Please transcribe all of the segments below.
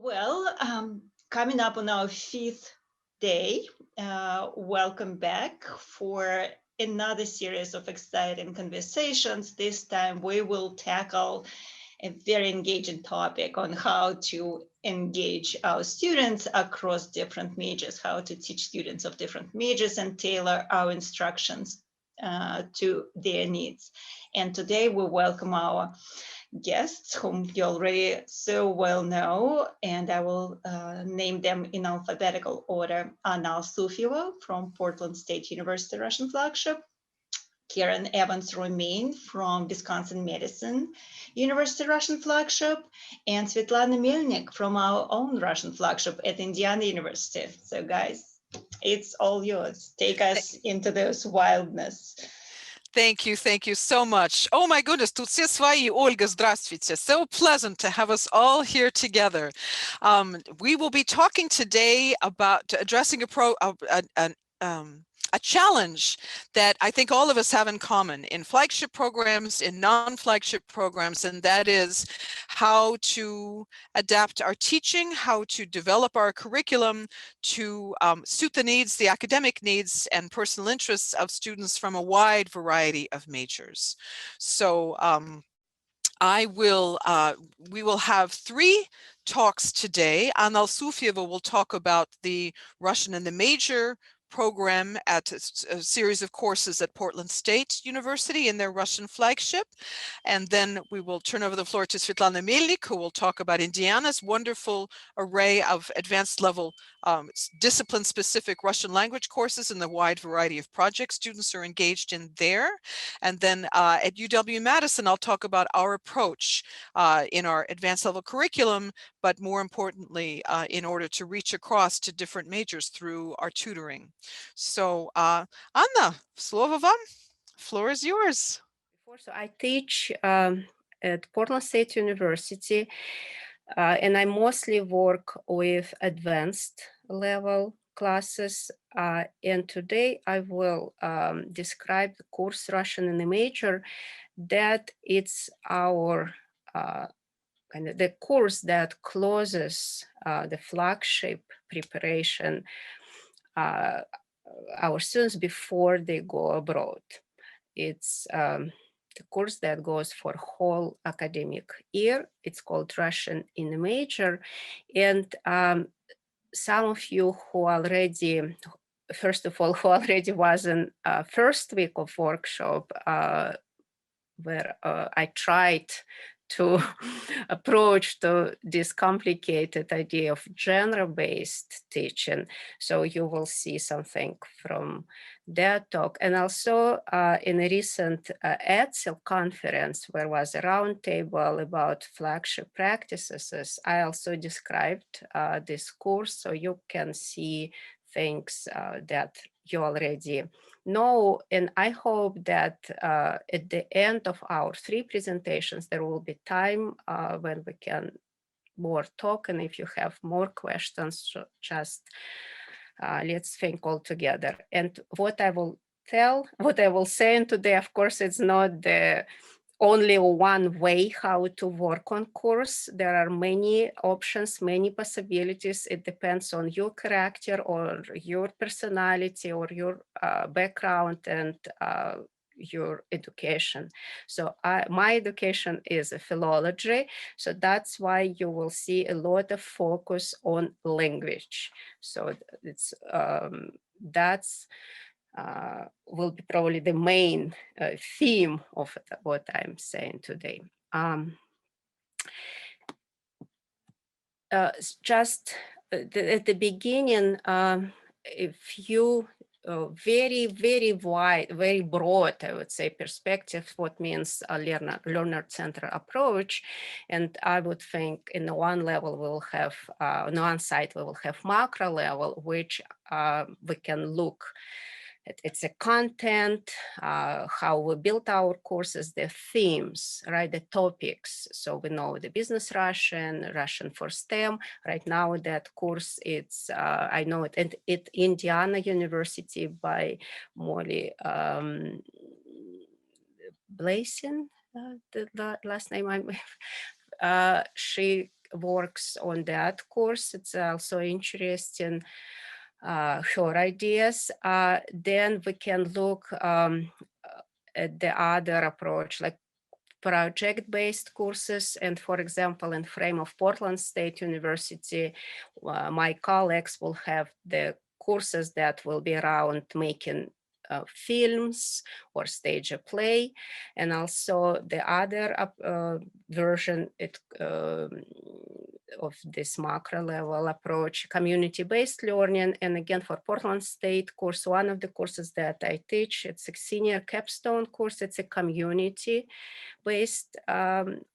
Well, coming up on our fifth day, welcome back for another series of exciting conversations. This time we will tackle a very engaging topic on how to engage our students across different majors, how to teach students of different majors and tailor our instructions to their needs. And today we welcome our guests whom you already so well know, and I will name them in alphabetical order. Anna Alsufieva from Portland State University Russian Flagship, Karen Evans-Romaine from Wisconsin-Madison University Russian Flagship, and Svitlana Melnyk from our own Russian Flagship at Indiana University. So guys, it's all yours. Take us into this wildness. Thank you so much. Oh my goodness, тут все свои. Ольга, здравствуйте. So pleasant to have us all here together. We will be talking today about addressing a challenge that I think all of us have in common in flagship programs, in non-flagship programs, and that is how to adapt our teaching, how to develop our curriculum to suit the needs, the academic needs and personal interests of students from a wide variety of majors. So we will have three talks today. Anna Alsufieva will talk about the Russian in the major program at a series of courses at Portland State University in their Russian flagship. And then we will turn over the floor to Svitlana Melnyk, who will talk about Indiana's wonderful array of advanced level discipline-specific Russian language courses and the wide variety of projects students are engaged in there. And then at UW-Madison, I'll talk about our approach in our advanced level curriculum, but more importantly, in order to reach across to different majors through our tutoring. So Anna, слово вам. Floor is yours. So I teach at Portland State University, and I mostly work with advanced level classes. And today I will describe the course Russian in the major, that it's our kind of the course that closes the flagship preparation our students before they go abroad. It's the course that goes for whole academic year. It's called Russian in the major. And some of you who already, first of all, who already was in first week of workshop, where I tried to approach to this complicated idea of genre-based teaching. So you will see something from that talk. And also in a recent ETSIL conference, where was a roundtable about flagship practices, I also described this course, so you can see things that you already know. And I hope that at the end of our three presentations, there will be time when we can more talk. And if you have more questions, just let's think all together. And what I will say today, of course, it's not the only one way how to work on course. There are many options, many possibilities. It depends on your character or your personality or your background and your education. So my education is a philology. So that's why you will see a lot of focus on language. So it's that's will be probably the main theme of what I'm saying today. Just at the beginning, a few very wide, very broad, I would say, perspective, what means a learner-centered approach. And I would think in one level we will have, on one side we will have macro level, which we can look it's a content, how we built our courses, the themes, right, the topics. So we know the business Russian, Russian for STEM. Right now that course, it's, I know it at Indiana University by Molly Blazin, the last name she works on that course. It's also interesting, her ideas. Then we can look at the other approach, like project-based courses. And for example, in frame of Portland State University, my colleagues will have the courses that will be around making films or stage a play, and also the other version of this macro level approach, community-based learning. And again, for Portland State course, one of the courses that I teach, it's a senior capstone course. It's a community-based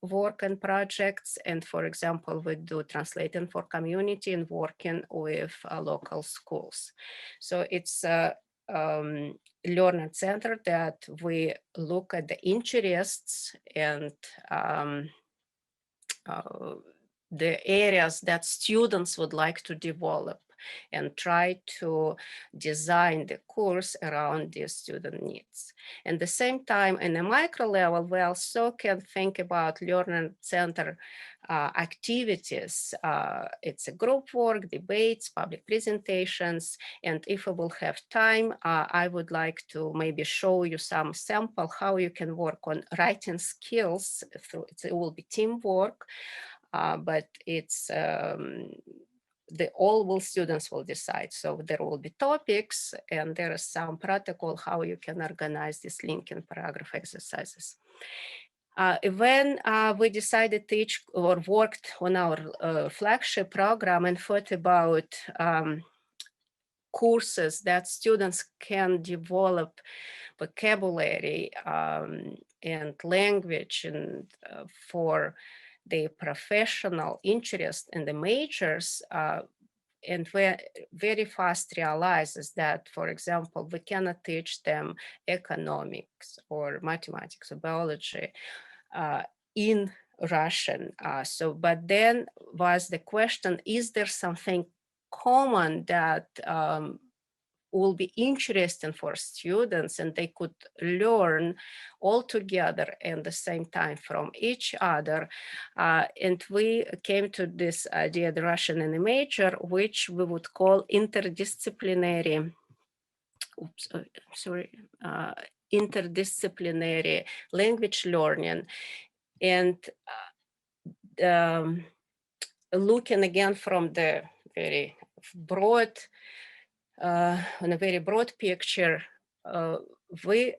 work and projects. And for example, we do translating for community and working with local schools. So it's a learning center that we look at the interests and the areas that students would like to develop and try to design the course around the student needs. At the same time, in a micro level, we also can think about learning center activities. It's a group work, debates, public presentations, and if we will have time, I would like to maybe show you some sample how you can work on writing skills. It will be teamwork, but it's all students will decide. So there will be topics, and there is some protocol how you can organize these linking paragraph exercises. When we decided to teach or worked on our flagship program and thought about courses that students can develop vocabulary and language and for their professional interest in the majors, and we very fast realizes that, for example, we cannot teach them economics or mathematics or biology in Russian. But then was the question, is there something common that will be interesting for students and they could learn all together at the same time from each other? And we came to this idea, the Russian in a major, which we would call interdisciplinary, interdisciplinary language learning. And looking again from the very broad, on a very broad picture, we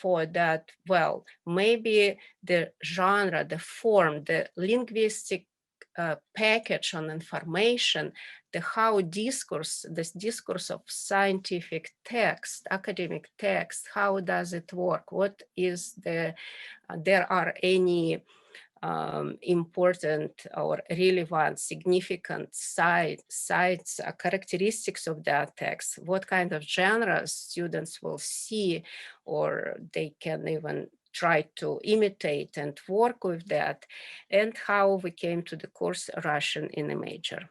thought that, well, maybe the genre, the form, the linguistic package on information, this discourse of scientific text, academic text, how does it work? What is there are any important or relevant, significant sides, characteristics of that text, what kind of genres students will see, or they can even try to imitate and work with that, and how we came to the course Russian in a major.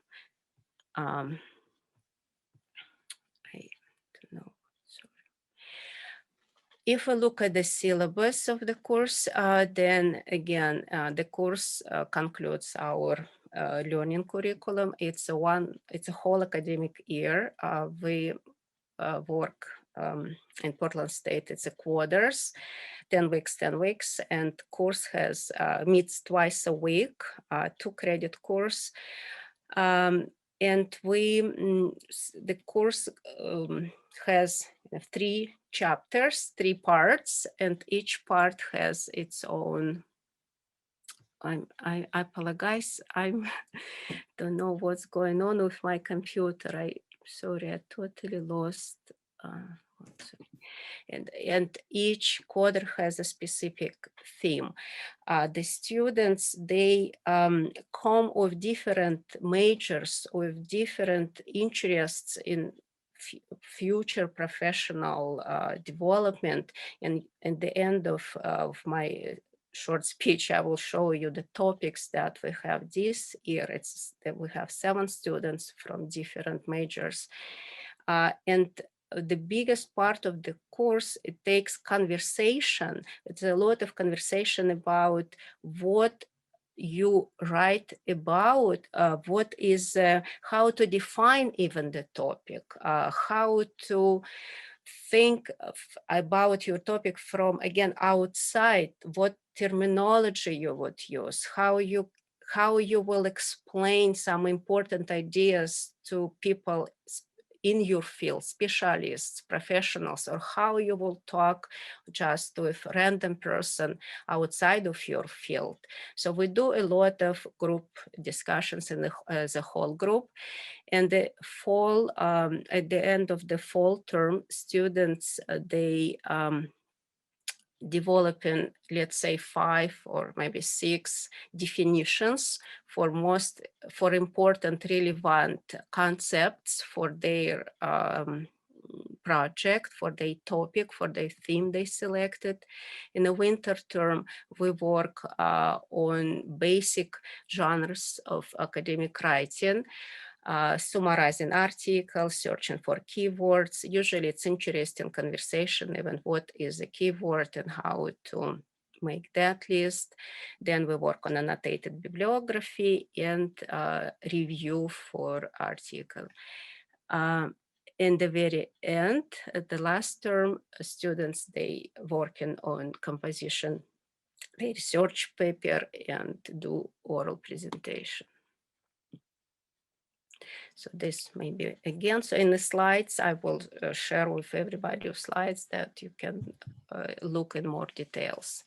I don't know. If we look at the syllabus of the course, then again, the course concludes our learning curriculum. It's a whole academic year. We work in Portland State, it's a quarters, 10 weeks, and course has meets twice a week, 2-credit course. And the course has 3 chapters, 3 parts, and each part has its own. I apologize. I don't know what's going on with my computer. Sorry, I totally lost. And each quarter has a specific theme. The students, they come with different majors, with different interests in future professional development. And at the end of my short speech, I will show you the topics that we have this year. It's that we have 7 students from different majors. And the biggest part of the course, it takes conversation. It's a lot of conversation about what you write about what is, how to define even the topic, how to think about your topic from, again, outside, what terminology you would use, how you will explain some important ideas to people in your field, specialists, professionals, or how you will talk just with a random person outside of your field. So we do a lot of group discussions in the whole group. And the fall, at the end of the fall term, students, they developing, let's say, 5 or maybe 6 definitions for important relevant concepts for their project, for their topic, for their theme they selected. In the winter term, we work on basic genres of academic writing, summarizing articles, searching for keywords. Usually it's interesting conversation, even what is a keyword and how to make that list. Then we work on annotated bibliography and review for article. In the very end, at the last term, students, they working on composition, they research paper and do oral presentation. So this may be again, so in the slides, I will share with everybody your slides that you can look in more details.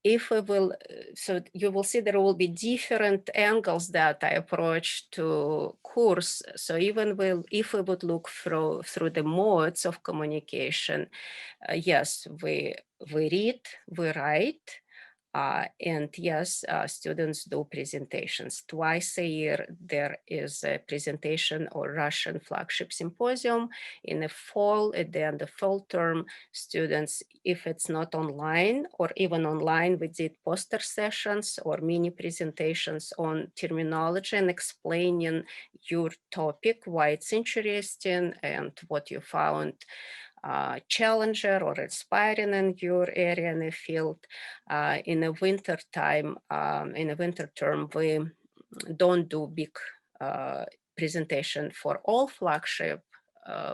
If we will, so you will see there will be different angles that I approach to course. So even if we would look through the modes of communication, yes, we read, we write, and yes, students do presentations. Twice a year, there is a presentation or Russian Flagship Symposium. In the fall, at the end of fall term, students, if it's not online or even online, we did poster sessions or mini presentations on terminology and explaining your topic, why it's interesting and what you found challenger or inspiring in your area in the field. In the winter time, in the winter term, we don't do big presentation for all flagship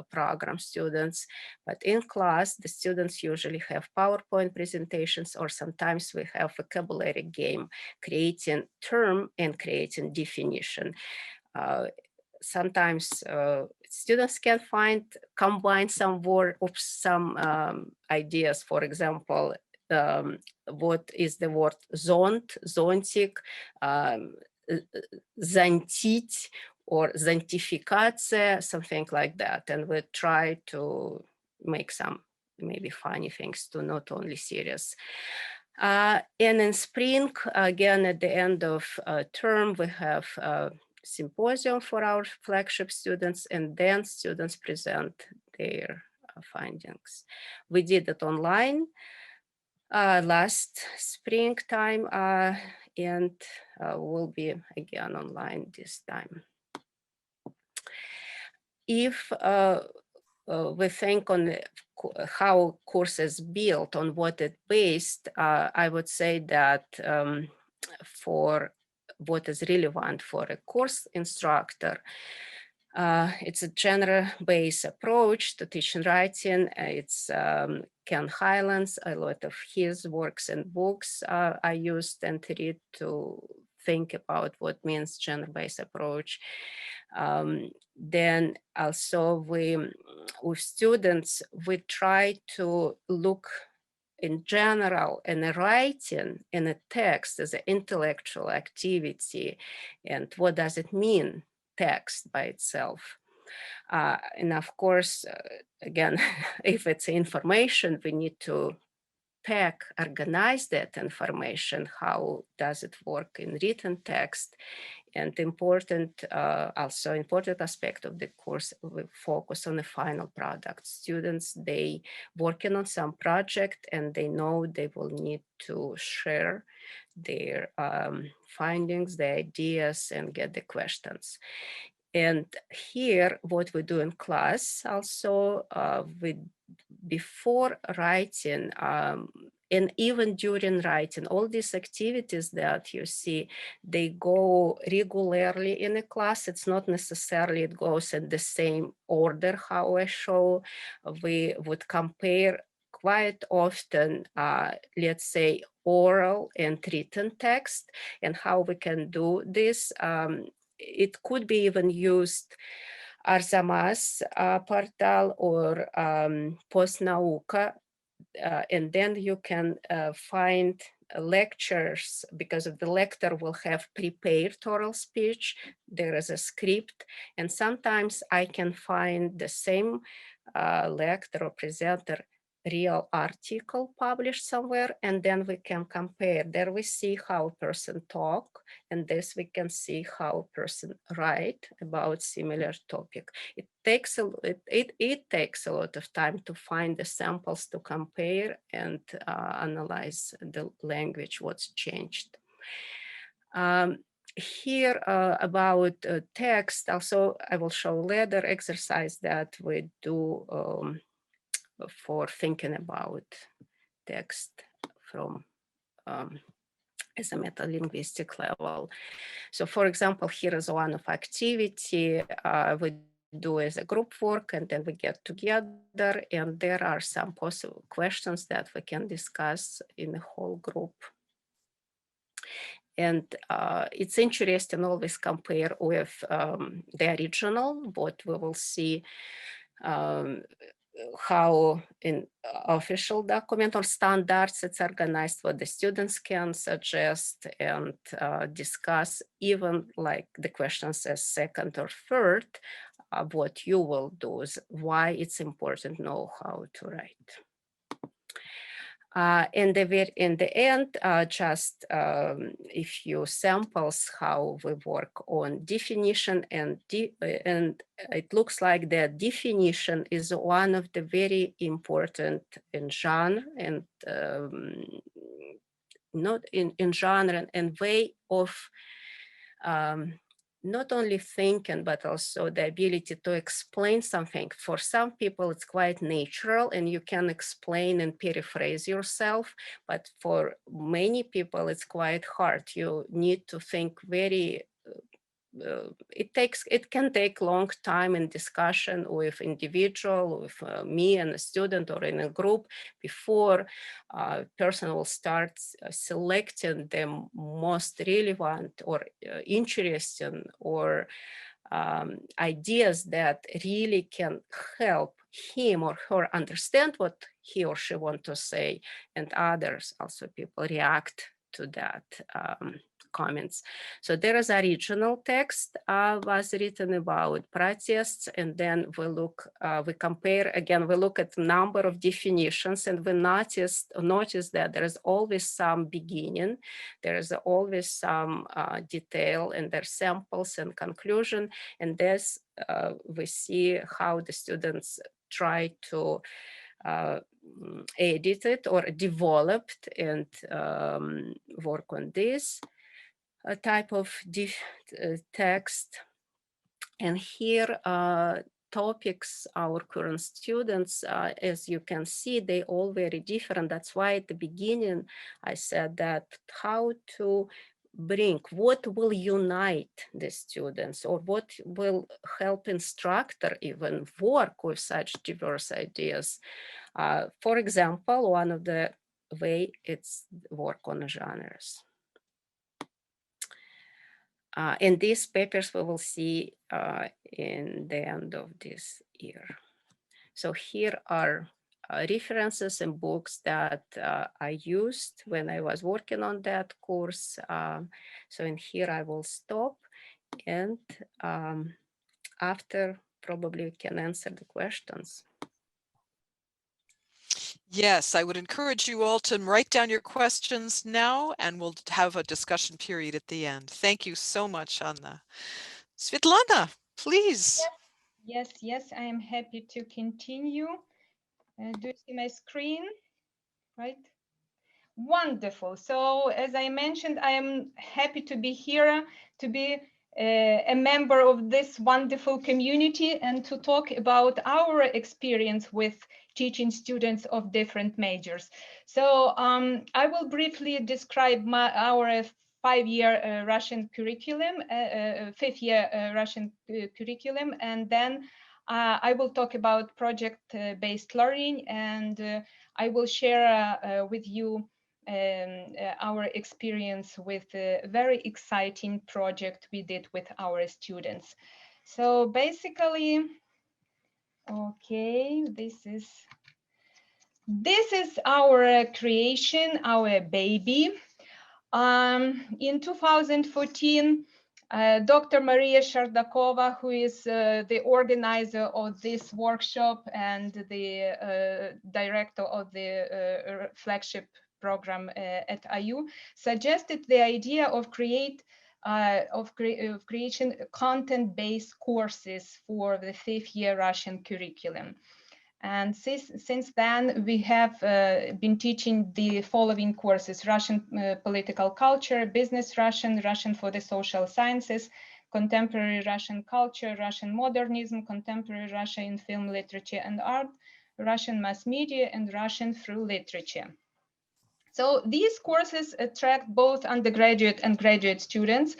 program students, but in class, the students usually have PowerPoint presentations, or sometimes we have vocabulary game, creating term and creating definition. Sometimes students can combine some word of some ideas. For example, what is the word zont, zontik, zantить, or zantificaция, something like that. And we try to make some maybe funny things too, not only serious. And in spring, again, at the end of term, we have symposium for our flagship students, and then students present their findings. We did it online last springtime, and will be again online this time. If we think on how course is built, on what it based, I would say that for what is relevant for a course instructor, it's a genre-based approach to teaching writing. It's Ken Hyland's, a lot of his works and books I used and read to think about what means genre-based approach. Then also with students, we try to look in general in a writing, in a text as an intellectual activity, and what does it mean, text by itself. And of course, again, if it's information, we need to organize that information. How does it work in written text? And also important aspect of the course, we focus on the final product. Students, they working on some project and they know they will need to share their findings, their ideas, and get the questions. And here, what we do in class also, before writing, and even during writing, all these activities that you see, they go regularly in a class. It's not necessarily it goes in the same order how I show. We would compare quite often, let's say, oral and written text, and how we can do this. It could be even used Arzamas portal or Postnauka, and then you can find lectures, because of the lecturer will have prepared oral speech. There is a script, and sometimes I can find the same lecturer or presenter real article published somewhere, and then we can compare. There we see how a person talk, and this we can see how a person write about similar topic. It takes a lot of time to find the samples to compare and analyze the language, what's changed. Here about text, also I will show later exercise that we do for thinking about text from as a metalinguistic level. So for example, here is one of activity we do as a group work, and then we get together, and there are some possible questions that we can discuss in the whole group. And it's interesting always compare with the original, but we will see how in official document or standards it's organized, what the students can suggest and discuss, even like the questions as second or third, what you will do, is why it's important to know how to write. In the end, just a few samples how we work on definition, and it looks like the definition is one of the very important in genre, and not in genre and way of not only thinking, but also the ability to explain something. For some people, it's quite natural and you can explain and paraphrase yourself. But for many people, it's quite hard. You need to think very, it can take long time in discussion with individual, with me and a student or in a group before a person will start selecting the most relevant or interesting or ideas that really can help him or her understand what he or she want to say, and others also people react to that comments. So there is original text was written about protests, and then we compare again, we look at the number of definitions, and we notice that there is always some beginning, there is always some detail, and there's samples and conclusion, and this we see how the students try to edit it or developed and work on this type of text. And here topics our current students, as you can see, they all very different. That's why at the beginning I said that how to bring, what will unite the students, or what will help instructor even work with such diverse ideas. For example, one of the way it's work on genres. And these papers we will see in the end of this year. So here are references and books that I used when I was working on that course. So in here I will stop, and after probably we can answer the questions. Yes, I would encourage you all to write down your questions now, and we'll have a discussion period at the end. Thank you so much, Anna. Svitlana, please. Yes, I am happy to continue. Do you see my screen? Right? Wonderful. So as I mentioned, I am happy to be here, to be a member of this wonderful community and to talk about our experience with teaching students of different majors. So I will briefly describe our 5-year Russian curriculum, 5th-year Russian curriculum, and then I will talk about project-based learning, and I will share with you our experience with a very exciting project we did with our students. So basically, okay, this is our creation, our baby. In 2014, Dr. Maria Shardakova, who is the organizer of this workshop and the director of the flagship program at IU, suggested the idea of creation content-based courses for the 5th-year Russian curriculum. And since then, we have been teaching the following courses: Russian political culture, business Russian, Russian for the social sciences, contemporary Russian culture, Russian modernism, contemporary Russia in film, literature, and art, Russian mass media, and Russian through literature. So these courses attract both undergraduate and graduate students.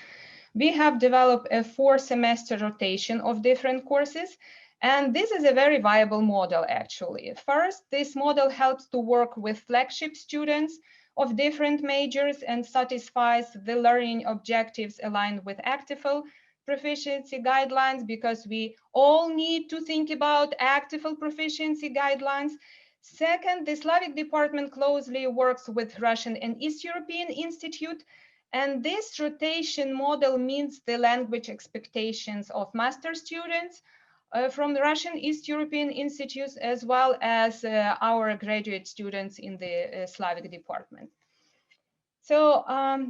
We have developed a 4-semester rotation of different courses, and this is a very viable model, actually. First, this model helps to work with flagship students of different majors and satisfies the learning objectives aligned with ACTFL proficiency guidelines, because we all need to think about ACTFL proficiency guidelines. Second, the Slavic department closely works with Russian and East European Institute, and this rotation model meets the language expectations of master students from the Russian East European Institutes, as well as our graduate students in the Slavic department. So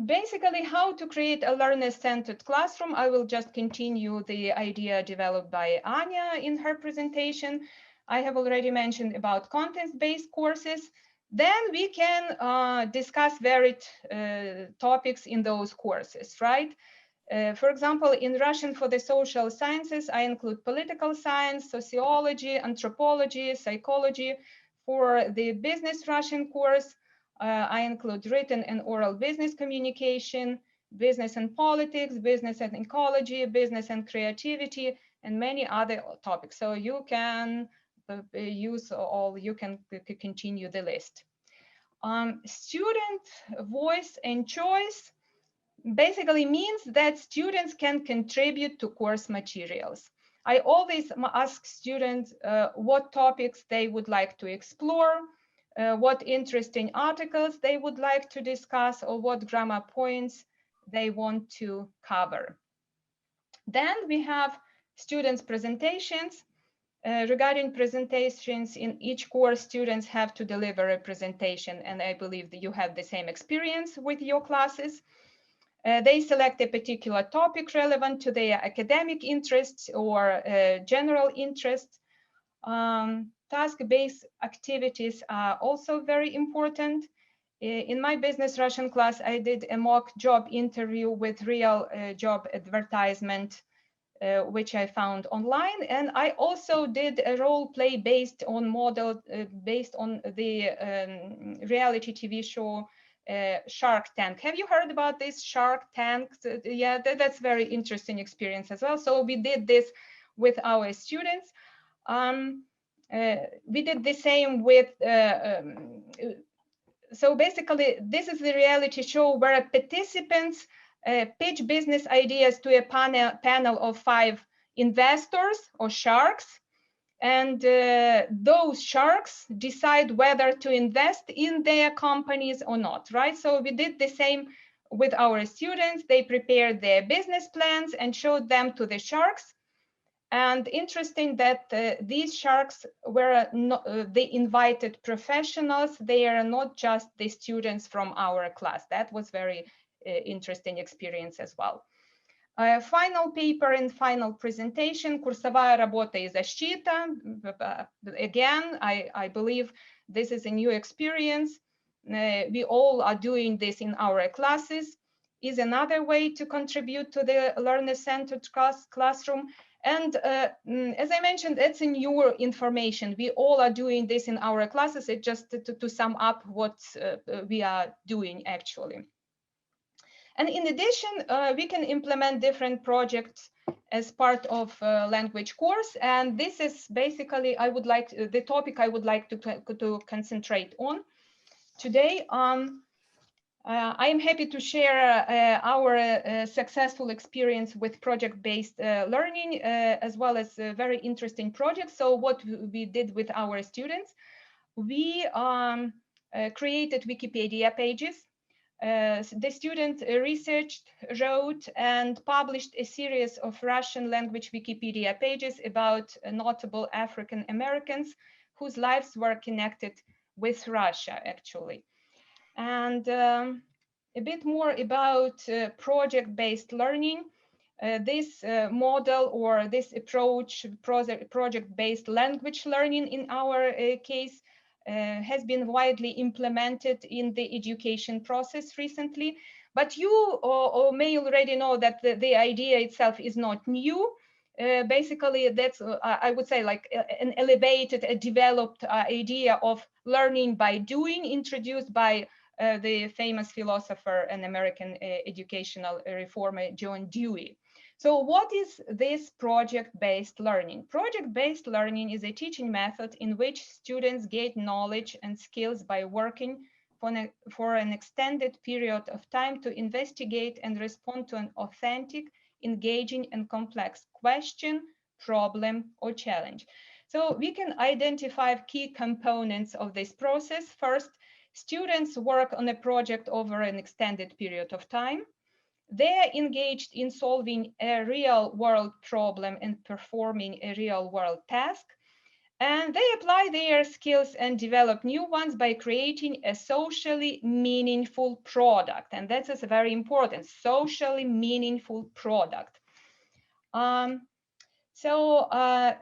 basically, how to create a learner-centered classroom. I will just continue the idea developed by Anya in her presentation. I have already mentioned about content-based courses. Then we can discuss varied topics in those courses, right? For example, in Russian for the social sciences, I include political science, sociology, anthropology, psychology. For the business Russian course, I include written and oral business communication, business and politics, business and ecology, business and creativity, and many other topics. So you can use all, you can continue the list. Student voice and choice basically means that students can contribute to course materials. I always ask students what topics they would like to explore, what interesting articles they would like to discuss, or what grammar points they want to cover. Then we have students' presentations. Regarding presentations, in each course, students have to deliver a presentation, and I believe that you have the same experience with your classes. They select a particular topic relevant to their academic interests or general interests. Task-based activities are also very important. In my business Russian class, I did a mock job interview with real job advertisement, which I found online. And I also did a role play based on model, based on the reality TV show Shark Tank. Have you heard about this Shark Tank? Yeah, that's very interesting experience as well. So we did this with our students. We did the same with, so basically this is the reality show where participants pitch business ideas to a panel of 5 investors or sharks. And those sharks decide whether to invest in their companies or not, right? So we did the same with our students. They prepared their business plans and showed them to the sharks. And interesting that these sharks were not, the invited professionals. They are not just the students from our class. That was very interesting experience as well. Final paper and final presentation, курсовая работа и защита. Again, I believe this is a new experience. We all are doing this in our classes. is another way to contribute to the learner-centered classroom. And as I mentioned, it's a newer information. We all are doing this in our classes. It's just to sum up what we are doing actually. And in addition, we can implement different projects as part of language course. And this is basically, the topic I would like to concentrate on today. I am happy to share our successful experience with project-based learning, as well as very interesting projects. So what we did with our students, we created Wikipedia pages. The student researched, wrote, and published a series of Russian language Wikipedia pages about notable African Americans whose lives were connected with Russia, actually. And a bit more about project-based learning. This model or this approach, project-based language learning in our case, has been widely implemented in the education process recently. But you may already know that the idea itself is not new. Basically, that's, I would say, like an elevated, a developed idea of learning by doing, introduced by the famous philosopher and American educational reformer, John Dewey. So what is this project-based learning? Project-based learning is a teaching method in which students gain knowledge and skills by working for an extended period of time to investigate and respond to an authentic, engaging, and complex question, problem, or challenge. So we can identify key components of this process. First, students work on a project over an extended period of time. They're engaged in solving a real-world problem and performing a real-world task. And they apply their skills and develop new ones by creating a socially meaningful product. And that is very important, socially meaningful product.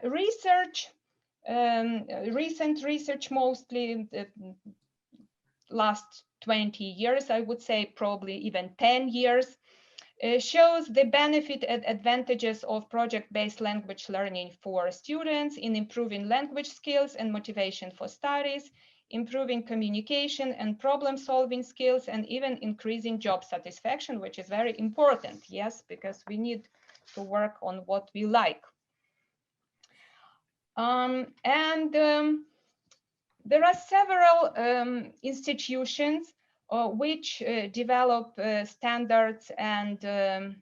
Research, recent research, mostly last 20 years, I would say probably even 10 years, shows the benefit and advantages of project-based language learning for students in improving language skills and motivation for studies, improving communication and problem-solving skills, and even increasing job satisfaction, which is very important, yes, because we need to work on what we like. There are several institutions which develop standards and I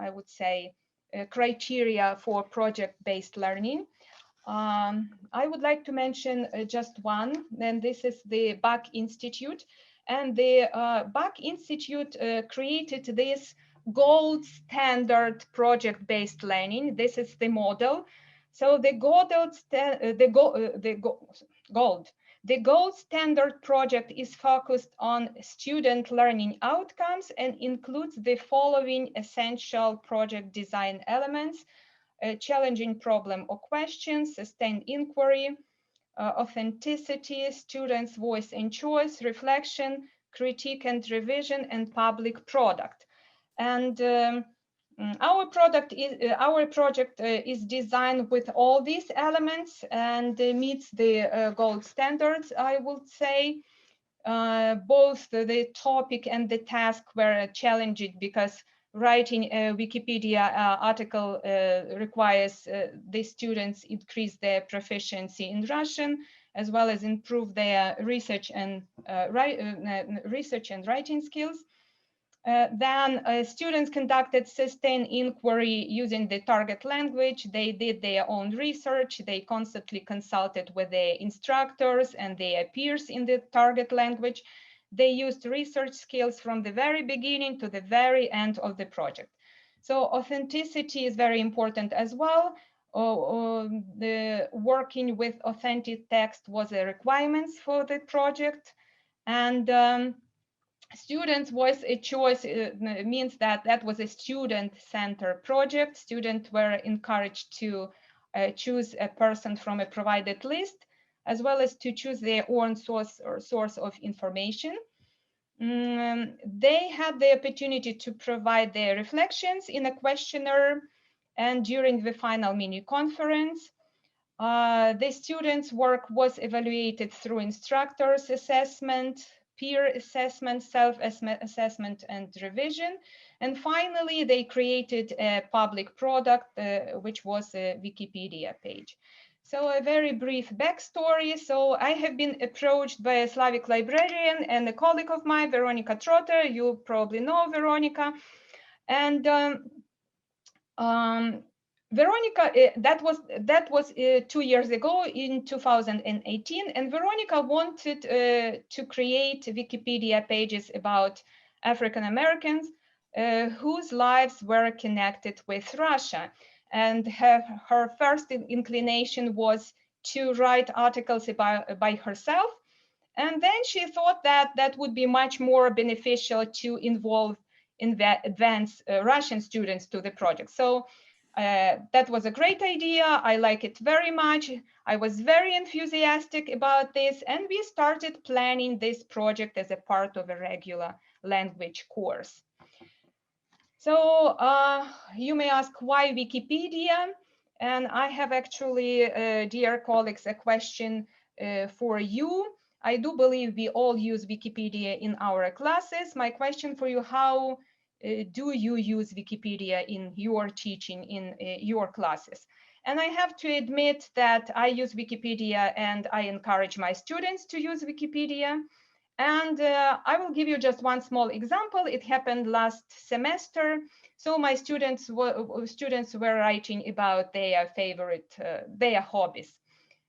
would say criteria for project-based learning. I would like to mention just one, and this is the Bach Institute. And the Bach Institute created this gold standard project-based learning. This is the model. So the gold standard project is focused on student learning outcomes and includes the following essential project design elements: a challenging problem or question, sustained inquiry, authenticity, students' voice and choice, reflection, critique and revision, and public product. And our project is designed with all these elements and meets the gold standards, I would say. Both the topic and the task were challenging because writing a Wikipedia article requires the students increase their proficiency in Russian, as well as improve their research and writing skills. Then students conducted sustained inquiry using the target language. They did their own research. They constantly consulted with their instructors and their peers in the target language. They used research skills from the very beginning to the very end of the project. So authenticity is very important as well. The working with authentic text was a requirement for the project. And students' voice a choice means that that was a student-centered project. Students were encouraged to choose a person from a provided list, as well as to choose their own source of information. They had the opportunity to provide their reflections in a questionnaire and during the final mini conference. The students' work was evaluated through instructors' assessment, peer assessment, self-assessment, and revision. And finally, they created a public product, which was a Wikipedia page. So a very brief backstory. So I have been approached by a Slavic librarian and a colleague of mine, Veronica Trotter. You probably know Veronica. And Veronica, that was 2 years ago in 2018, and Veronica wanted to create Wikipedia pages about African Americans whose lives were connected with Russia. And her first inclination was to write articles by herself. And then she thought that that would be much more beneficial to involve advanced Russian students to the project. So that was a great idea. I like it very much. I was very enthusiastic about this, and we started planning this project as a part of a regular language course. So you may ask, why Wikipedia? And I have actually, dear colleagues, a question for you. I do believe we all use Wikipedia in our classes. My question for you, how do you use Wikipedia in your teaching, in your classes? And I have to admit that I use Wikipedia and I encourage my students to use Wikipedia. And I will give you just one small example. It happened last semester. So my students were writing about their favorite, their hobbies.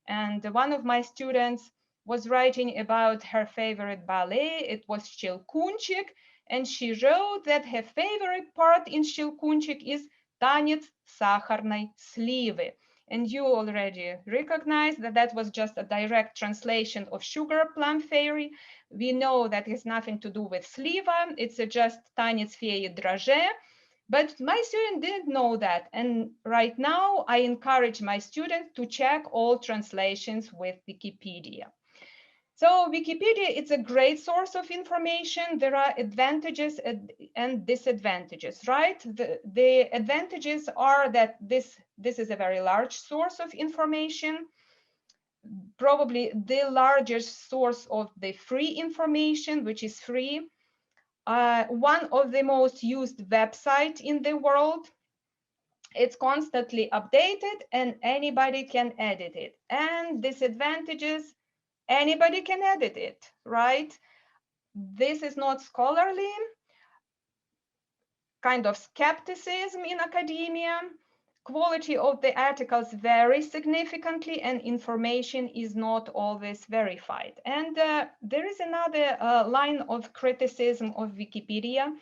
And one of my students was writing about her favorite ballet. It was Щелкунчик. And she wrote that her favorite part in Щелкунчик is Танец сахарной сливы. And you already recognize that that was just a direct translation of Sugar Plum Fairy. We know that it's nothing to do with sliva. It's just Танец феи дрожжи. But my student didn't know that. And right now, I encourage my students to check all translations with Wikipedia. So Wikipedia, it's a great source of information. There are advantages and disadvantages, right? The advantages are that this is a very large source of information, probably the largest source of the free information, which is free. One of the most used websites in the world. It's constantly updated and anybody can edit it. And disadvantages, anybody can edit it, right? This is not scholarly, kind of skepticism in academia. Quality of the articles varies significantly and information is not always verified. And there is another line of criticism of Wikipedia,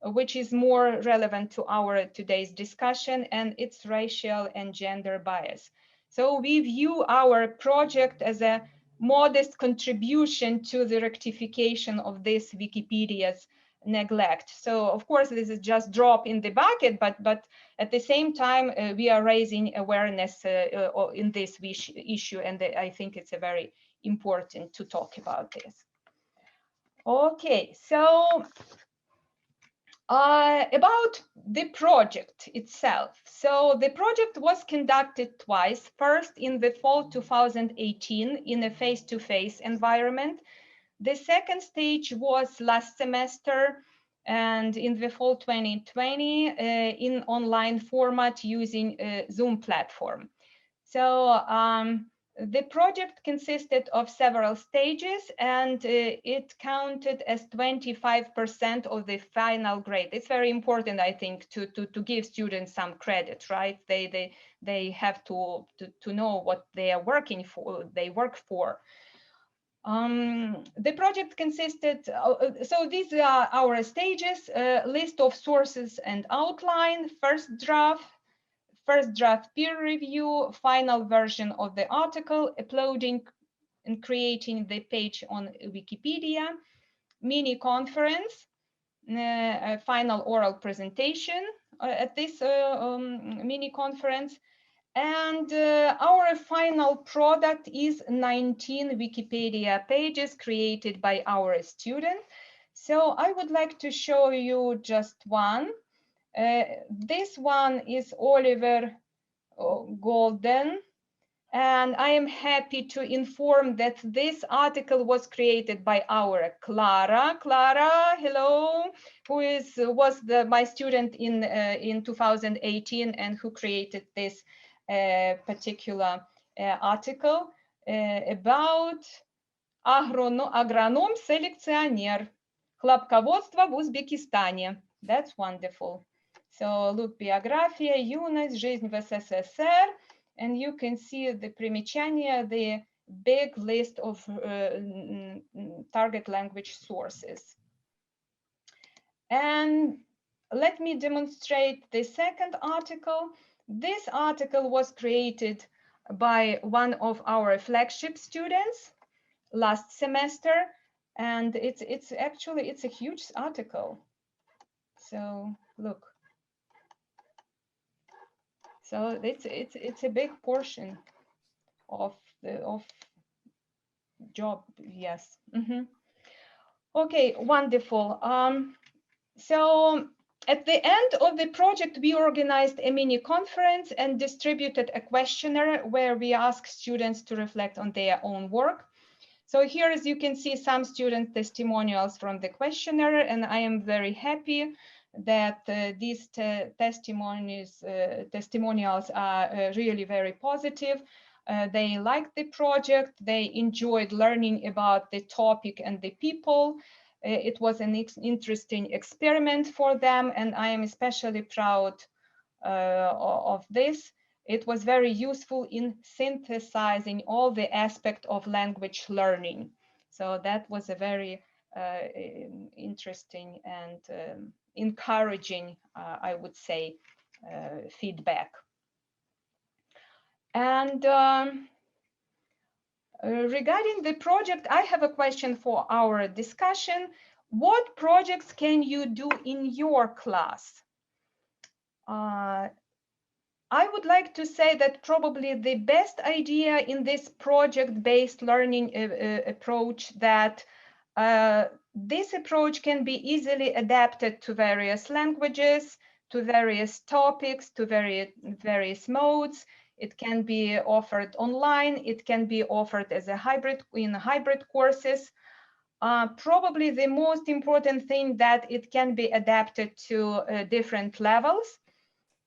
which is more relevant to our today's discussion, and it's racial and gender bias. So we view our project as a modest contribution to the rectification of this Wikipedia's neglect. So of course, this is just drop in the bucket, but at the same time, we are raising awareness in this issue, and I think it's a very important to talk about this. Okay, so about the project itself. So the project was conducted twice, first in the fall 2018 in a face-to-face environment. The second stage was last semester and in the fall 2020 in online format using a Zoom platform. So the project consisted of several stages and it counted as 25% of the final grade. It's very important, I think, to give students some credit, right? They have to know what they are working for, they work for. The project consisted, so these are our stages, list of sources and outline, first draft peer review, final version of the article, uploading and creating the page on Wikipedia, mini conference, a final oral presentation at this mini conference. And our final product is 19 Wikipedia pages created by our students. So I would like to show you just one. This one is Oliver Golden, and I am happy to inform that this article was created by our Clara. Clara, hello, who was my student in 2018 and who created this particular article about агроном-селекционер, хлопководство в Узбекистане. That's wonderful. So look, биография, юность, жизнь в СССР, and you can see the примечания, the big list of target language sources. And let me demonstrate the second article. This article was created by one of our flagship students last semester, and it's actually a huge article. So look, so it's a big portion of the job. Yes. Okay, wonderful. So at the end of the project, we organized a mini conference and distributed a questionnaire where we asked students to reflect on their own work. So here, as you can see, some student testimonials from the questionnaire, and I am very happy that these testimonials are really very positive. They liked the project, they enjoyed learning about the topic and the people. It was an interesting experiment for them, and I am especially proud of this. It was very useful in synthesizing all the aspects of language learning. So that was a very interesting and encouraging, I would say, feedback. And regarding the project, I have a question for our discussion. What projects can you do in your class? I would like to say that probably the best idea in this project-based learning approach that this approach can be easily adapted to various languages, to various topics, to various modes. It can be offered online. It can be offered as a hybrid courses. Probably the most important thing that it can be adapted to different levels.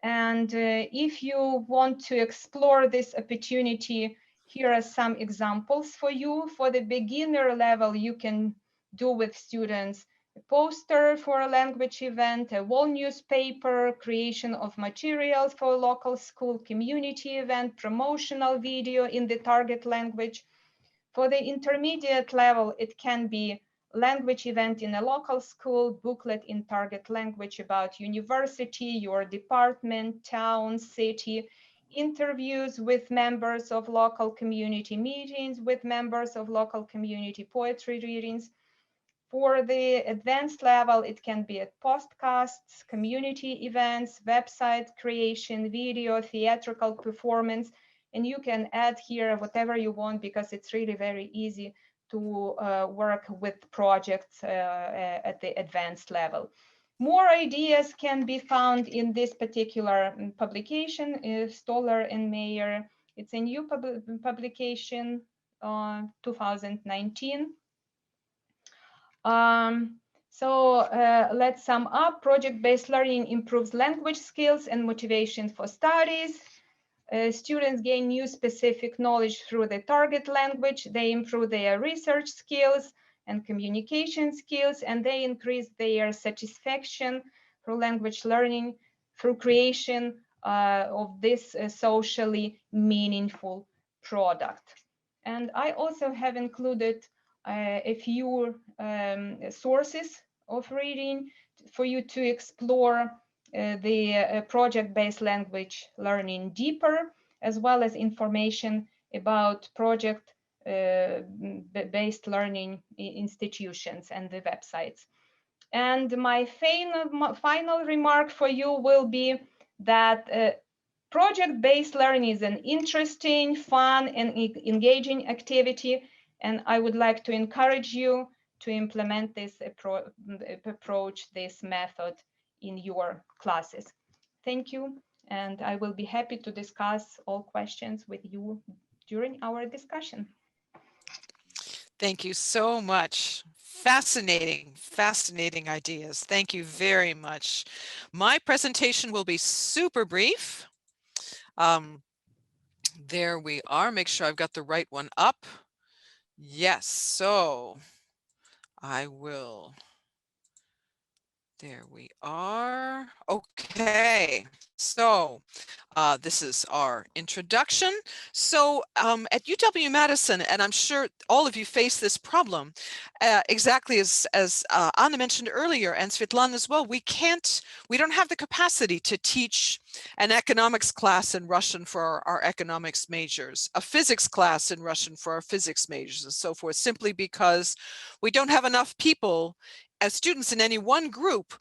And if you want to explore this opportunity, here are some examples for you. For the beginner level, you can do with students a poster for a language event, a wall newspaper, creation of materials for a local school community event, promotional video in the target language. For the intermediate level, it can be language event in a local school, booklet in target language about university, your department, town, city, interviews with members of local community, meetings with members of local community, poetry readings. For the advanced level, it can be at podcasts, community events, website creation, video, theatrical performance, and you can add here whatever you want because it's really very easy to work with projects at the advanced level. More ideas can be found in this particular publication, Stoller and Mayer. It's a new publication, 2019. Let's sum up. Project-based learning improves language skills and motivation for studies. Students gain new specific knowledge through the target language. They improve their research skills and communication skills, and they increase their satisfaction through language learning through creation of this socially meaningful product. And I also have included a few sources of reading for you to explore the project-based language learning deeper, as well as information about project-based learning institutions and the websites. And my final remark for you will be that project-based learning is an interesting, fun, and engaging activity, and I would like to encourage you to implement this approach, this method in your classes. Thank you, and I will be happy to discuss all questions with you during our discussion. Thank you so much. Fascinating, fascinating ideas. Thank you very much. My presentation will be super brief. There we are. Make sure I've got the right one up. Yes, so I will. There we are. Okay, so this is our introduction. So at UW-Madison, and I'm sure all of you face this problem, exactly as Anna mentioned earlier, and Svitlana as well, we don't have the capacity to teach an economics class in Russian for our economics majors, a physics class in Russian for our physics majors, and so forth, simply because we don't have enough people as students in any one group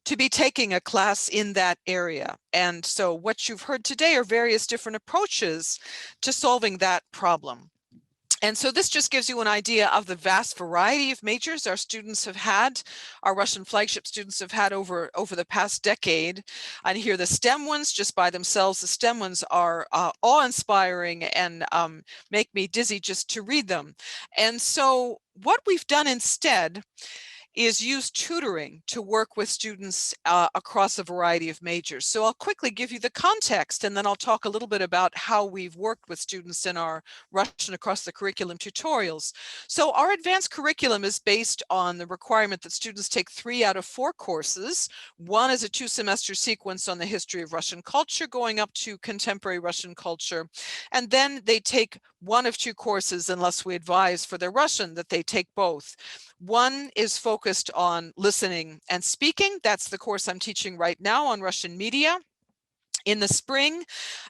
to be taking a class in that area. And so what you've heard today are various different approaches to solving that problem. And so this just gives you an idea of the vast variety of majors our students have had, our Russian flagship students have had over the past decade. And here the STEM ones, just by themselves, the STEM ones are awe-inspiring and make me dizzy just to read them. And so what we've done instead is use tutoring to work with students across a variety of majors. So I'll quickly give you the context, and then I'll talk a little bit about how we've worked with students in our Russian across the curriculum tutorials. So our advanced curriculum is based on the requirement that students take 3 out of 4 courses. One is a 2-semester sequence on the history of Russian culture, going up to contemporary Russian culture. And then they take 1 of 2 courses, unless we advise for their Russian that they take both. One is focused on listening and speaking. That's the course I'm teaching right now on Russian media in the spring.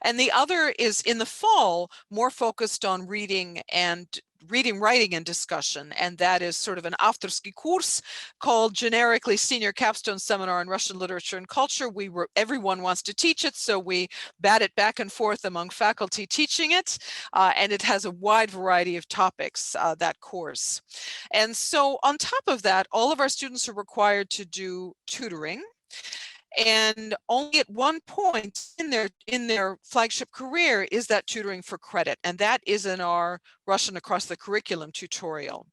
And the other is in the fall, more focused on reading, writing, and discussion. And that is sort of an авторский course called generically Senior Capstone Seminar in Russian Literature and Culture. Everyone wants to teach it, so we bat it back and forth among faculty teaching it. And it has a wide variety of topics, that course. And so on top of that, all of our students are required to do tutoring. And only at one point in their flagship career is that tutoring for credit, and that is in our Russian across the curriculum tutorial.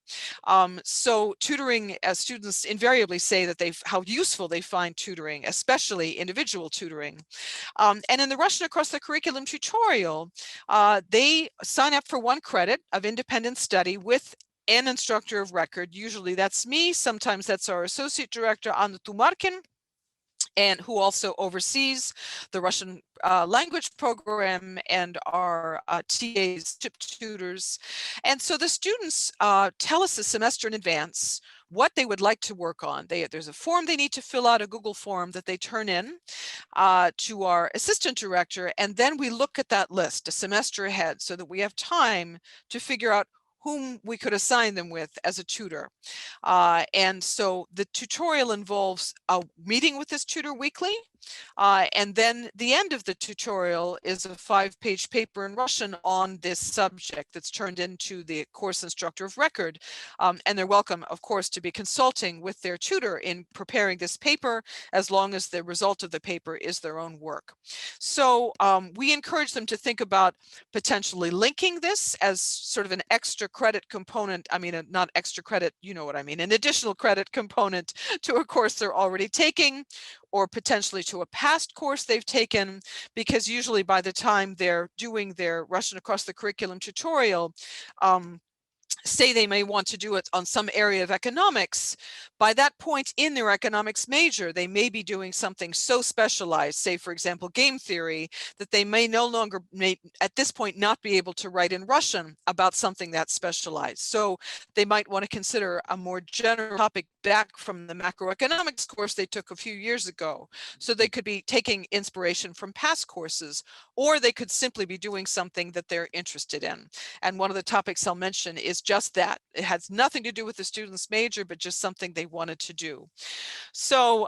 So tutoring, as students invariably say that how useful they find tutoring, especially individual tutoring. And in the Russian across the curriculum tutorial, they sign up for 1 credit of independent study with an instructor of record. Usually that's me, sometimes that's our associate director, Anna Tumarkin, and who also oversees the Russian language program and our TAs, tutors. And so the students tell us a semester in advance what they would like to work on. There's a form they need to fill out, a Google form that they turn in to our assistant director, and then we look at that list a semester ahead so that we have time to figure out whom we could assign them with as a tutor. And so the tutorial involves a meeting with this tutor weekly. And then the end of the tutorial is a 5-page paper in Russian on this subject that's turned into the course instructor of record. And they're welcome, of course, to be consulting with their tutor in preparing this paper, as long as the result of the paper is their own work. So we encourage them to think about potentially linking this as sort of an extra credit component. I mean, not extra credit, you know what I mean, an additional credit component to a course they're already taking, or potentially to a past course they've taken, because usually by the time they're doing their Russian across the curriculum tutorial, say they may want to do it on some area of economics. By that point in their economics major, they may be doing something so specialized, say, for example, game theory, that they may no longer, at this point, not be able to write in Russian about something that specialized. So they might want to consider a more general topic back from the macroeconomics course they took a few years ago. So they could be taking inspiration from past courses, or they could simply be doing something that they're interested in. And one of the topics I'll mention is just that. It has nothing to do with the student's major, but just something they wanted to do. So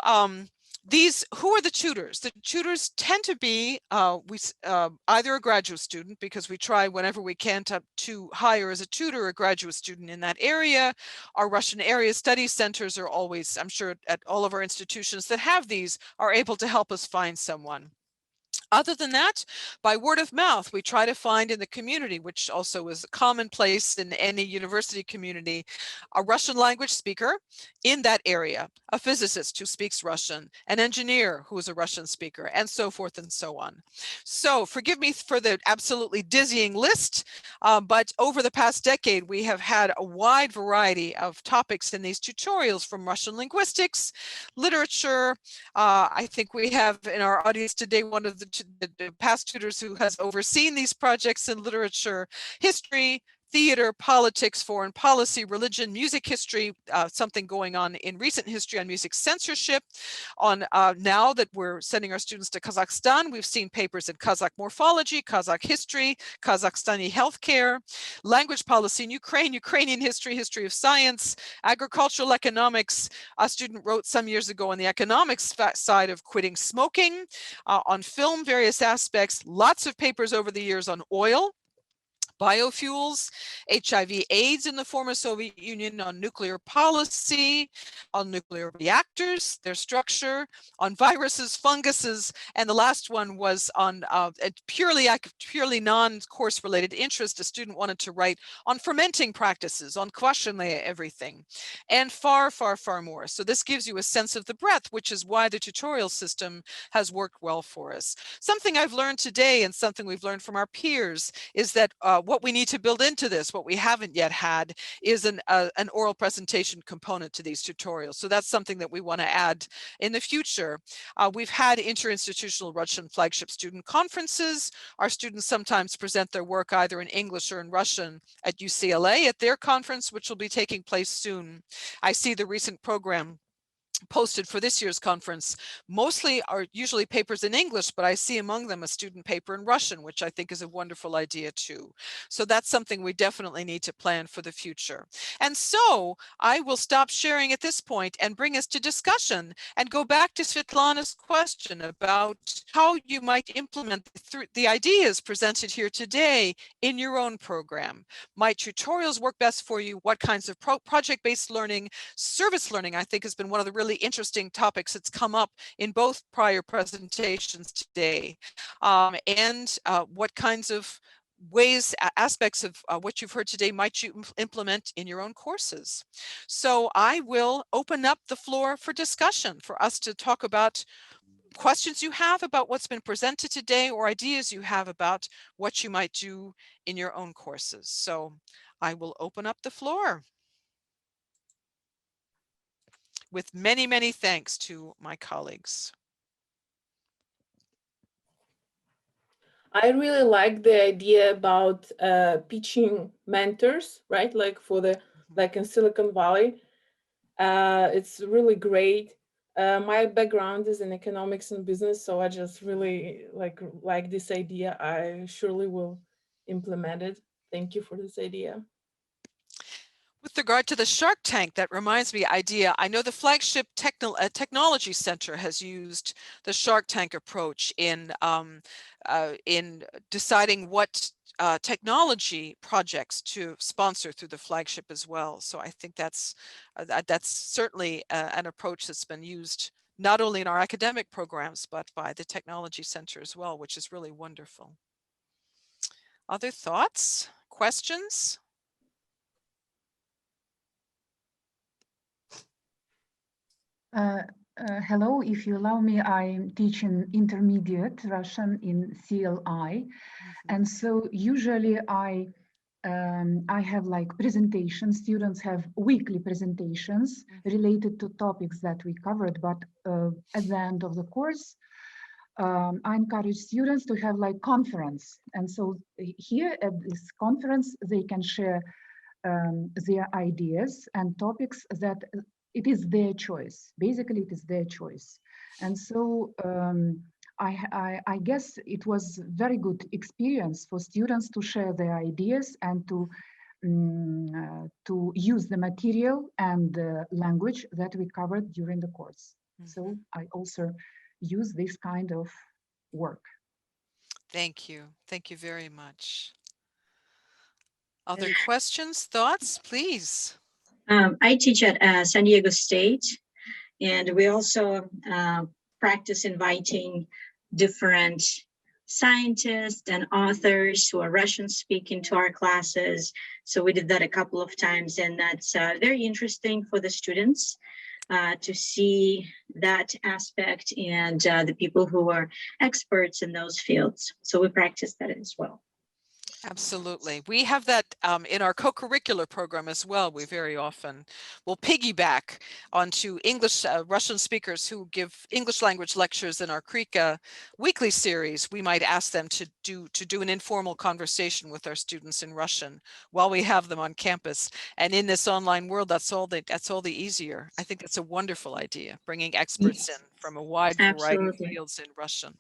Who are the tutors? The tutors tend to be either a graduate student, because we try whenever we can to hire as a tutor a graduate student in that area. Our Russian area study centers are always, I'm sure at all of our institutions that have these, are able to help us find someone. Other than that, by word of mouth, we try to find in the community, which also is commonplace in any university community, a Russian language speaker in that area, a physicist who speaks Russian, an engineer who is a Russian speaker, and so forth and so on. So forgive me for the absolutely dizzying list, but over the past decade, we have had a wide variety of topics in these tutorials, from Russian linguistics, literature. I think we have in our audience today one of the past tutors who has overseen these projects in literature, history, theater, politics, foreign policy, religion, music history, something going on in recent history on music censorship. On now that we're sending our students to Kazakhstan, we've seen papers in Kazakh morphology, Kazakh history, Kazakhstani healthcare, language policy in Ukraine, Ukrainian history, history of science, agricultural economics. A student wrote some years ago on the economics side of quitting smoking, on film, various aspects, lots of papers over the years on oil, biofuels, HIV/AIDS in the former Soviet Union, on nuclear policy, on nuclear reactors, their structure, on viruses, funguses, and the last one was on a purely non-course related interest. A student wanted to write on fermenting practices, on kvashene everything, and far, far, far more. So this gives you a sense of the breadth, which is why the tutorial system has worked well for us. Something I've learned today, and something we've learned from our peers, is that what we need to build into this, what we haven't yet had, is an oral presentation component to these tutorials. So that's something that we want to add in the future. We've had interinstitutional Russian flagship student conferences. Our students sometimes present their work either in English or in Russian at UCLA at their conference, which will be taking place soon. I see the recent program posted for this year's conference mostly are usually papers in English, but I see among them a student paper in Russian, which I think is a wonderful idea too. So that's something we definitely need to plan for the future. And so I will stop sharing at this point and bring us to discussion and go back to Svitlana's question about how you might implement the ideas presented here today in your own program. Might tutorials work best for you? What kinds of project-based learning, service learning, I think has been one of the really interesting topics that's come up in both prior presentations today, and what kinds of ways, aspects of what you've heard today might you implement in your own courses. So I will open up the floor for discussion, for us to talk about questions you have about what's been presented today, or ideas you have about what you might do in your own courses. So I will open up the floor, with many, many thanks to my colleagues. I really like the idea about pitching mentors, right? Like for the, like in Silicon Valley. It's really great. My background is in economics and business, so I just really like this idea. I surely will implement it. Thank you for this idea. With regard to the Shark Tank, that reminds me idea. I know the Flagship Technology Center has used the Shark Tank approach in deciding what technology projects to sponsor through the Flagship as well. So I think that's certainly an approach that's been used not only in our academic programs, but by the Technology Center as well, which is really wonderful. Other thoughts, questions? Hello, if you allow me, I'm teaching intermediate Russian in CLI. And so usually I have like presentations, students have weekly presentations related to topics that we covered, but at the end of the course, I encourage students to have like conference. And so here at this conference, they can share their ideas and topics that it is their choice. Basically, it is their choice. And so I guess it was very good experience for students to share their ideas and to use the material and the language that we covered during the course. So I also use this kind of work. Thank you. Thank you very much. Other And questions, thoughts, please? I teach at San Diego State, and we also practice inviting different scientists and authors who are Russian speaking to our classes. So we did that a couple of times, and that's very interesting for the students to see that aspect and the people who are experts in those fields. So we practice that as well. Absolutely. We have that in our co-curricular program as well. We very often will piggyback onto English, Russian speakers who give English language lectures in our Krika weekly series. We might ask them to do an informal conversation with our students in Russian while we have them on campus. And in this online world, that's all the easier. I think it's a wonderful idea, bringing experts in from a wide variety of Absolutely. fields in Russian.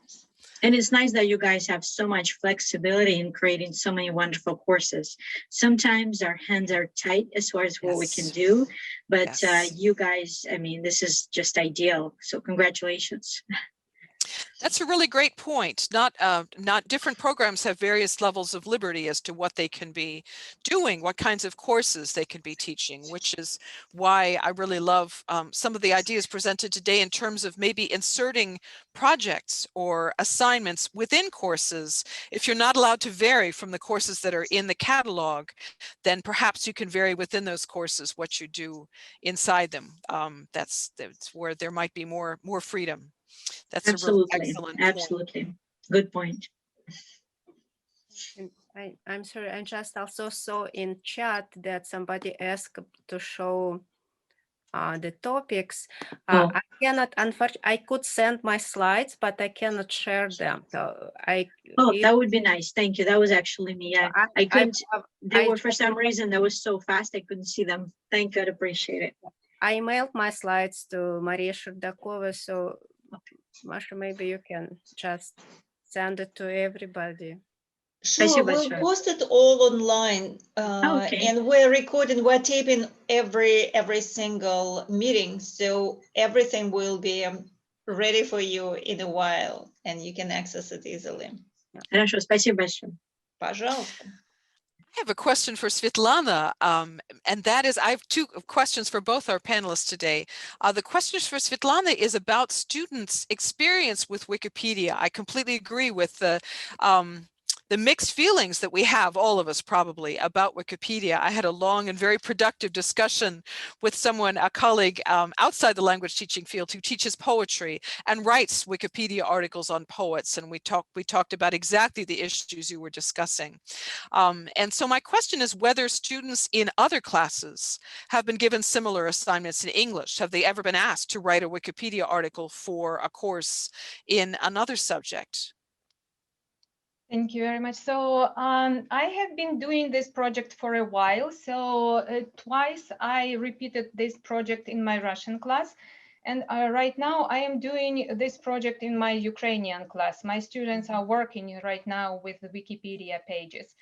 And it's nice that you guys have so much flexibility in creating so many wonderful courses. Sometimes our hands are tight as far as what we can do, but you guys, I mean, this is just ideal. So congratulations. That's a really great point. Not different programs have various levels of liberty as to what they can be doing, what kinds of courses they can be teaching, which is why I really love some of the ideas presented today in terms of maybe inserting projects or assignments within courses. If you're not allowed to vary from the courses that are in the catalog, then perhaps you can vary within those courses what you do inside them. That's where there might be more freedom. That's Absolutely. a really excellent Absolutely. Point. Good point. And I'm sorry, I just also saw in chat that somebody asked to show the topics. I cannot, unfortunately, I could send my slides, but I cannot share them. So that would be nice. Thank you. That was actually me. I couldn't, they were for some reason that was so fast, I couldn't see them. Thank you. I'd appreciate it. I emailed my slides to Maria Sherdakova, so Masha, maybe you can just send it to everybody. Sure, we'll post it all online, and we're recording, we're taping every single meeting, so everything will be ready for you in a while, and you can access it easily. Хорошо, спасибо большое. Пожалуйста. I have a question for Svitlana, and that is, I have two questions for both our panelists today. The question for Svitlana is about students' experience with Wikipedia. I completely agree with the mixed feelings that we have, all of us probably, about Wikipedia. I had a long and very productive discussion with someone, a colleague outside the language teaching field who teaches poetry and writes Wikipedia articles on poets. And we talked about exactly the issues you were discussing. And so my question is whether students in other classes have been given similar assignments in English. Have they ever been asked to write a Wikipedia article for a course in another subject? Thank you very much. So I have been doing this project for a while. So twice I repeated this project in my Russian class. And right now I am doing this project in my Ukrainian class. My students are working right now with the Wikipedia pages.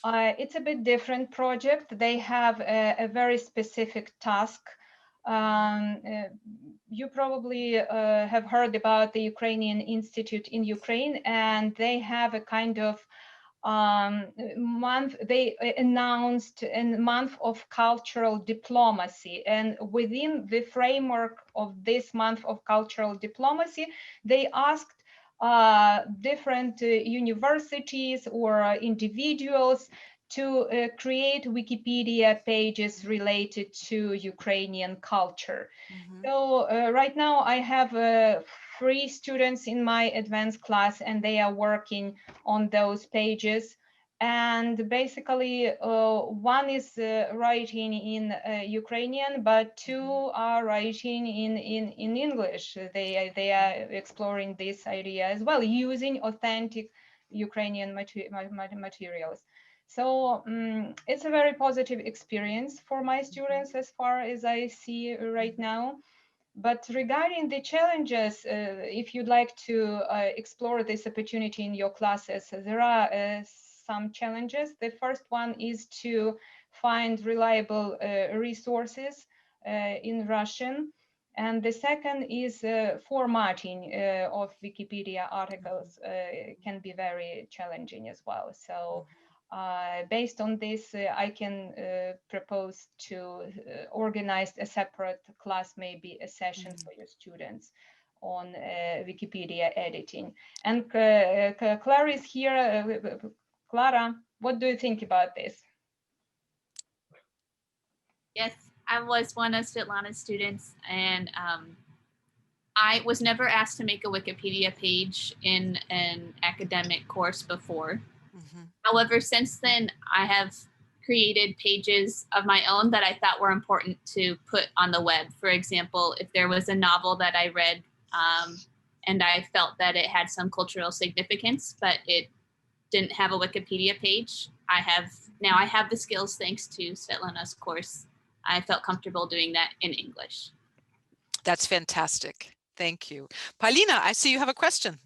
It's a bit different project. They have a very specific task. You probably have heard about the Ukrainian Institute in Ukraine, and they have a kind of month. They announced a month of cultural diplomacy, and within the framework of this month of cultural diplomacy, they asked different universities or individuals to create Wikipedia pages related to Ukrainian culture. So right now I have 3 students in my advanced class, and they are working on those pages. And basically one is writing in Ukrainian, but 2 are writing in English. They are exploring this idea as well, using authentic Ukrainian materials. So it's a very positive experience for my students as far as I see right now. But regarding the challenges, if you'd like to explore this opportunity in your classes, there are some challenges. The first one is to find reliable resources in Russian. And the second is formatting of Wikipedia articles can be very challenging as well. So based on this, I can propose to organize a separate class, maybe a session for your students on Wikipedia editing. And Clara is here. Clara, what do you think about this? Yes, I was one of Svitlana's students, and I was never asked to make a Wikipedia page in an academic course before. However, since then, I have created pages of my own that I thought were important to put on the web. For example, if there was a novel that I read and I felt that it had some cultural significance, but it didn't have a Wikipedia page, I have the skills thanks to Svitlana's course. I felt comfortable doing that in English. That's fantastic. Thank you. Paulina, I see you have a question.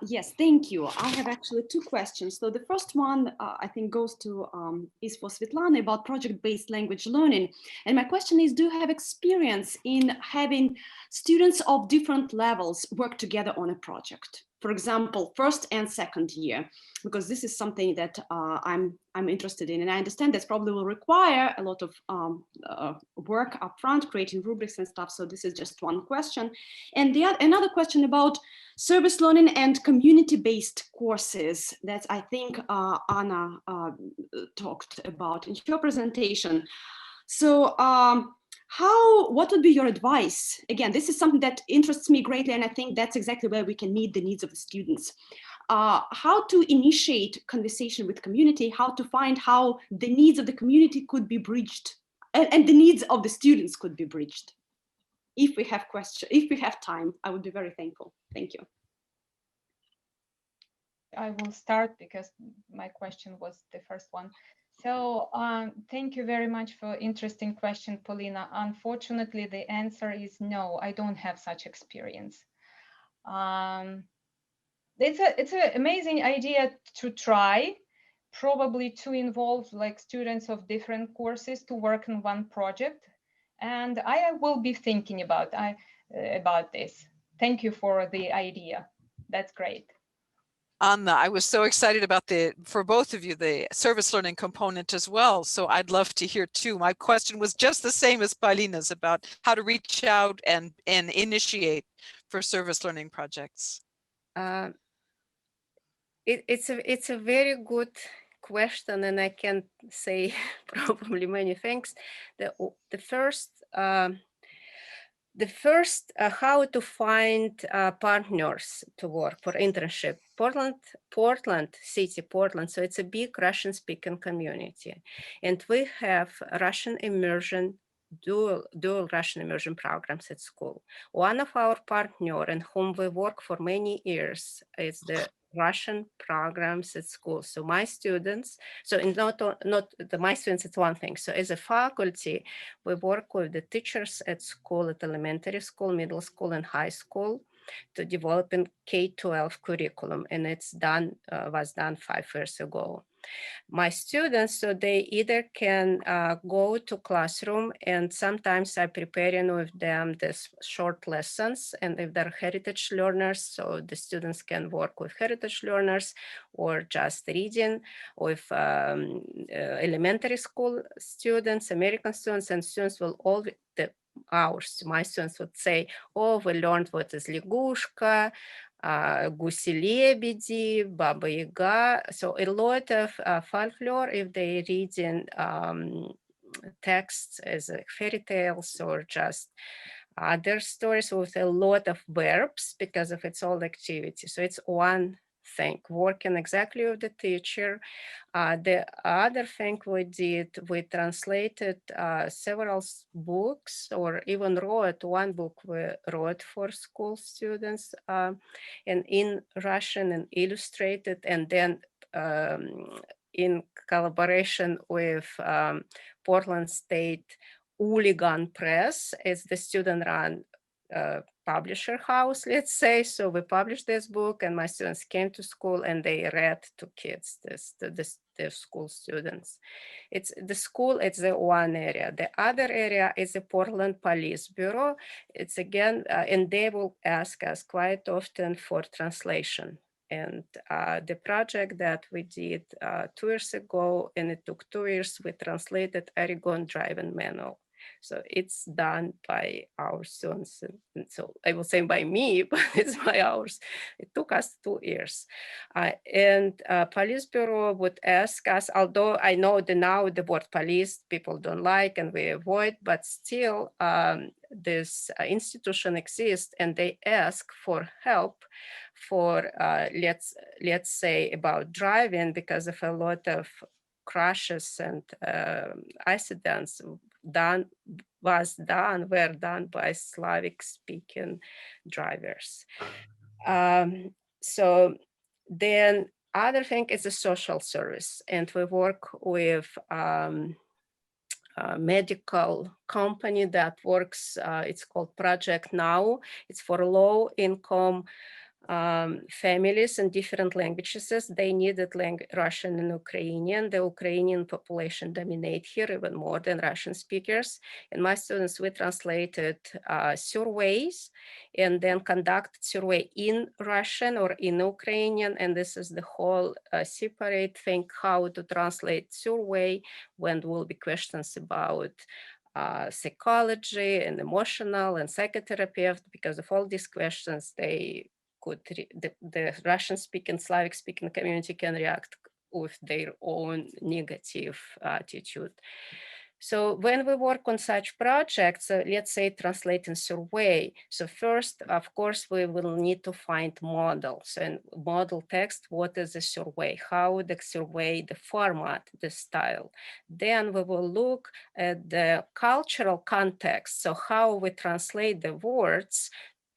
Yes, thank you. I have actually two questions. So the first one, I think, goes to is for Svitlana about project-based language learning. And my question is, do you have experience in having students of different levels work together on a project? For example, first and second year, because this is something that I'm interested in, and I understand this probably will require a lot of work upfront, creating rubrics and stuff. So this is just one question. And another question about service learning and community-based courses that I think Anna talked about in her presentation. So what would be your advice? Again, this is something that interests me greatly, and I think that's exactly where we can meet the needs of the students. How to initiate conversation with community, how to find how the needs of the community could be bridged and the needs of the students could be bridged. If we have questions, if we have time, I would be very thankful. Thank you. I will start because my question was the first one. So thank you very much for interesting question, Paulina. Unfortunately, the answer is no, I don't have such experience. It's an amazing idea to try, probably to involve like students of different courses to work on one project. And I will be thinking about this. Thank you for the idea. That's great. Anna, I was so excited about for both of you, the service learning component as well. So I'd love to hear too. My question was just the same as Paulina's about how to reach out and initiate for service learning projects. It's a very good question, and I can say probably many things. The first, how to find partners to work for internship. Portland city, so it's a big Russian-speaking community, and we have Russian immersion, dual Russian immersion programs at school. One of our partners, in whom we work for many years, is the Russian programs at school. So my students, so not my students, it's one thing. So as a faculty, we work with the teachers at school, at elementary school, middle school, and high school to develop a K-12 curriculum, and it's was done 5 years ago. My students, so they either can go to classroom, and sometimes I preparing with them this short lessons, and if they're heritage learners, so the students can work with heritage learners or just reading with elementary school students, American students, and students will all my students would say, oh, we learned what is лягушка, гуси-лебеди, Баба-Яга. So a lot of folklore, if they read in texts as fairy tales or just other stories with a lot of verbs because of its old activity. So it's one thing, working exactly with the teacher. The other thing we did, we translated several books, or even wrote one book we wrote for school students and in Russian, and illustrated, and then in collaboration with Portland State Hooligan Press, it's the student-run publisher house, let's say. So we published this book, and my students came to school and they read to kids, the school students. It's the school, it's the one area. The other area is the Portland Police Bureau. It's again, and they will ask us quite often for translation. And the project that we did 2 years ago, and it took 2 years, we translated Oregon driving manual. So it's done by our students. And so I will say by me, but it's by ours. It took us 2 years. And Police Bureau would ask us, although I know that now the word police people don't like and we avoid, but still this institution exists, and they ask for help for, let's say, about driving, because of a lot of crashes and accidents were done by Slavic speaking drivers. So then other thing is a social service, and we work with a medical company that works, it's called Project Now. It's for low income families in different languages. They needed Russian and Ukrainian. The Ukrainian population dominate here even more than Russian speakers. And my students, we translated surveys and then conducted survey in Russian or in Ukrainian. And this is the whole separate thing, how to translate survey when there will be questions about psychology and emotional and psychotherapy, because of all these questions, they could, the Russian speaking, Slavic speaking community can react with their own negative attitude. So when we work on such projects, let's say translating survey. So first, of course, we will need to find models and model text. What is the survey? How the survey, the format, the style. Then we will look at the cultural context. So how we translate the words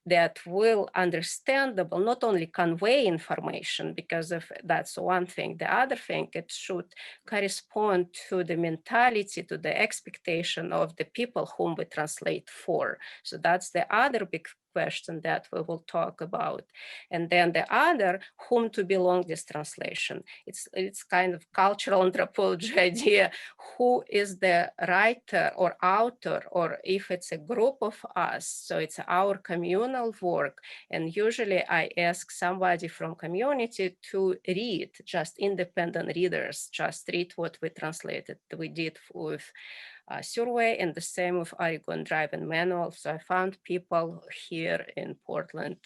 that will understandable, not only convey information, because of that's one thing. The other thing, it should correspond to the mentality, to the expectation of the people whom we translate for. So that's the other big question that we will talk about. And then the other, whom to belong this translation. It's kind of cultural anthropology idea. Who is the writer or author, or if it's a group of us, so it's our communal work. And usually I ask somebody from community to read, just independent readers, just read what we translated. We did with survey, and the same with Oregon driving manual. So I found people here in Portland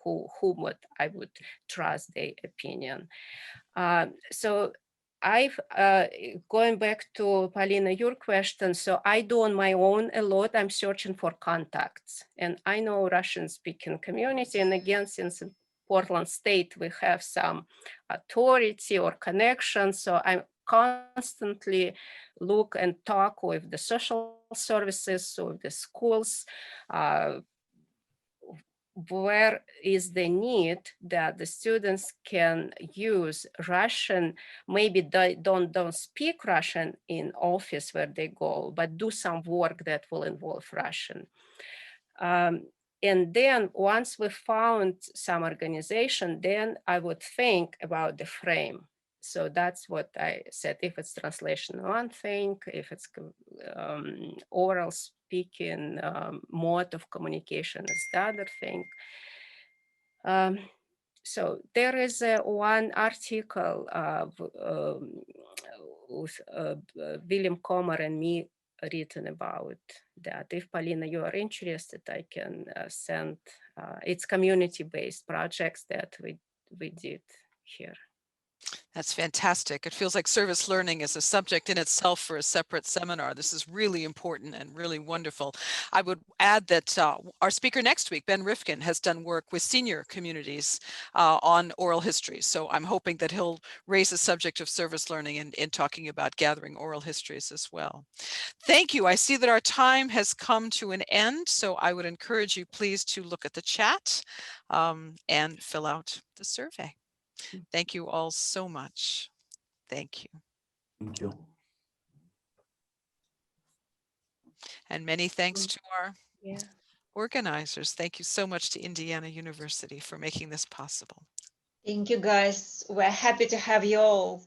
whom I would trust their opinion. So I've going back to Paulina, your question. So I do on my own a lot. I'm searching for contacts, and I know Russian speaking community. And again, since in Portland state, we have some authority or connection. So I'm constantly look and talk with the social services, with the schools, where is the need that the students can use Russian, maybe they don't speak Russian in office where they go, but do some work that will involve Russian. And then once we found some organization, then I would think about the frame. So that's what I said. If it's translation, one thing. If it's oral speaking, mode of communication is the other thing. So there is one article with William Comer and me written about that. If Paulina, you are interested, I can send. It's community-based projects that we did here. That's fantastic. It feels like service learning is a subject in itself for a separate seminar. This is really important and really wonderful. I would add that our speaker next week, Ben Rifkin, has done work with senior communities on oral histories. So I'm hoping that he'll raise the subject of service learning in talking about gathering oral histories as well. Thank you. I see that our time has come to an end. So I would encourage you please to look at the chat and fill out the survey. Thank you all so much. Thank you. Thank you. And many thanks to our organizers. Thank you so much to Indiana University for making this possible. Thank you, guys. We're happy to have you all.